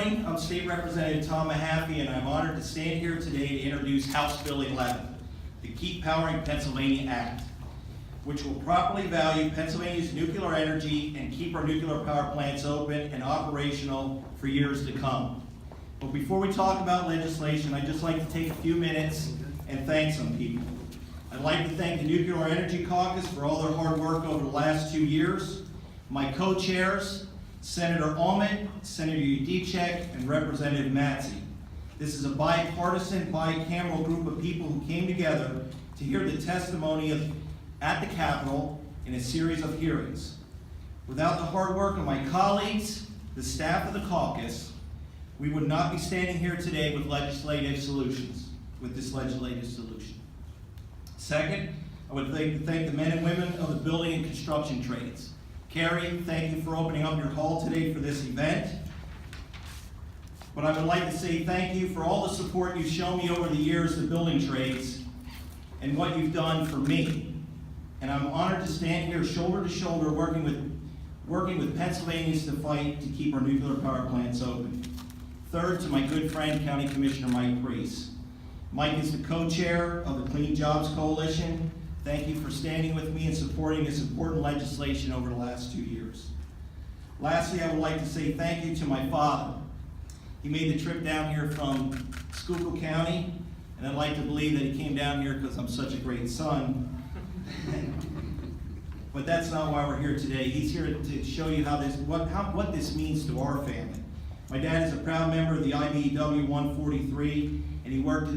morning. I'm State Representative Tom Mehaffie, and I'm honored to stand here today to introduce House Bill 11, the Keep Powering Pennsylvania Act, which will properly value Pennsylvania's nuclear energy and keep our nuclear power plants open and operational for years to come. But before we talk about legislation, I'd just like to take a few minutes and thank some people. I'd like to thank the Nuclear Energy Caucus for all their hard work over the last 2 years, my co-chairs, Senator Allman, Senator Udicek, and Representative Matzi. This is a bipartisan, bicameral group of people who came together to hear the testimony at the Capitol in a series of hearings. Without the hard work of my colleagues, the staff of the caucus, we would not be standing here today with this legislative solution. Second, I would like to thank the men and women of the building and construction trades. Carrie, thank you for opening up your hall today for this event. But I would like to say thank you for all the support you've shown me over the years of building trades and what you've done for me. And I'm honored to stand here shoulder to shoulder working with Pennsylvanians to fight to keep our nuclear power plants open. Third, to my good friend, County Commissioner Mike Priest. Mike is the co-chair of the Clean Jobs Coalition. Thank you for standing with me and supporting this important legislation over the last 2 years. Lastly, I would like to say thank you to my father. He made the trip down here from Schuylkill County, and I'd like to believe that he came down here because I'm such a great son. But that's not why we're here today. He's here to show you what this means to our family. My dad is a proud member of the IBEW 143, and he worked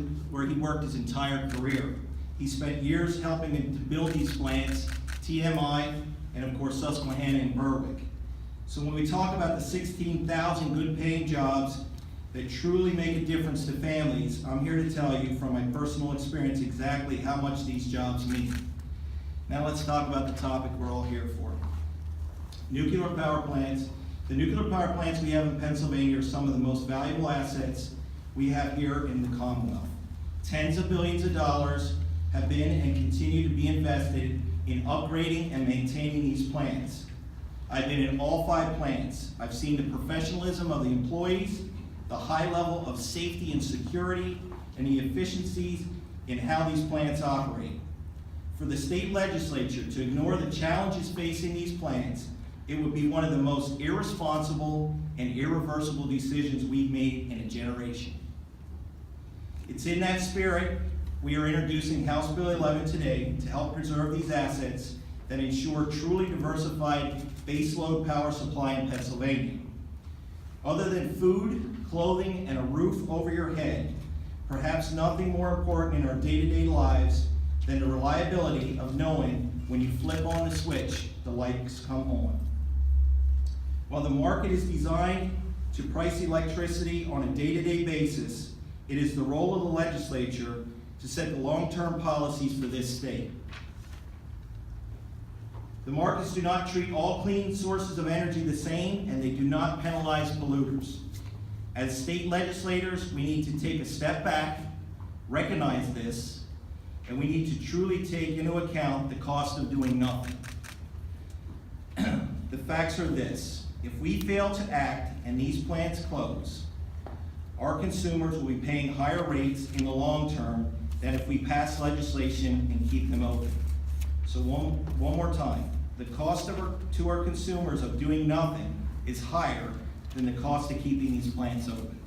his entire career. He spent years helping to build these plants, TMI, and of course Susquehanna and Berwick. So when we talk about the 16,000 good paying jobs that truly make a difference to families, I'm here to tell you from my personal experience exactly how much these jobs mean. Now let's talk about the topic we're all here for. Nuclear power plants. The nuclear power plants we have in Pennsylvania are some of the most valuable assets we have here in the Commonwealth. Tens of billions of dollars have been and continue to be invested in upgrading and maintaining these plants. I've been in all 5 plants. I've seen the professionalism of the employees, the high level of safety and security, and the efficiencies in how these plants operate. For the state legislature to ignore the challenges facing these plants, it would be one of the most irresponsible and irreversible decisions we've made in a generation. It's in that spirit we are introducing House Bill 11 today to help preserve these assets that ensure truly diversified baseload power supply in Pennsylvania. Other than food, clothing, and a roof over your head, perhaps nothing more important in our day-to-day lives than the reliability of knowing when you flip on the switch, the lights come on. While the market is designed to price electricity on a day-to-day basis, it is the role of the legislature to set the long-term policies for this state. The markets do not treat all clean sources of energy the same, and they do not penalize polluters. As state legislators, we need to take a step back, recognize this, and we need to truly take into account the cost of doing nothing. The facts are this: if we fail to act and these plants close, our consumers will be paying higher rates in the long term than if we pass legislation and keep them open. So one more time, the cost to our consumers of doing nothing is higher than the cost of keeping these plants open.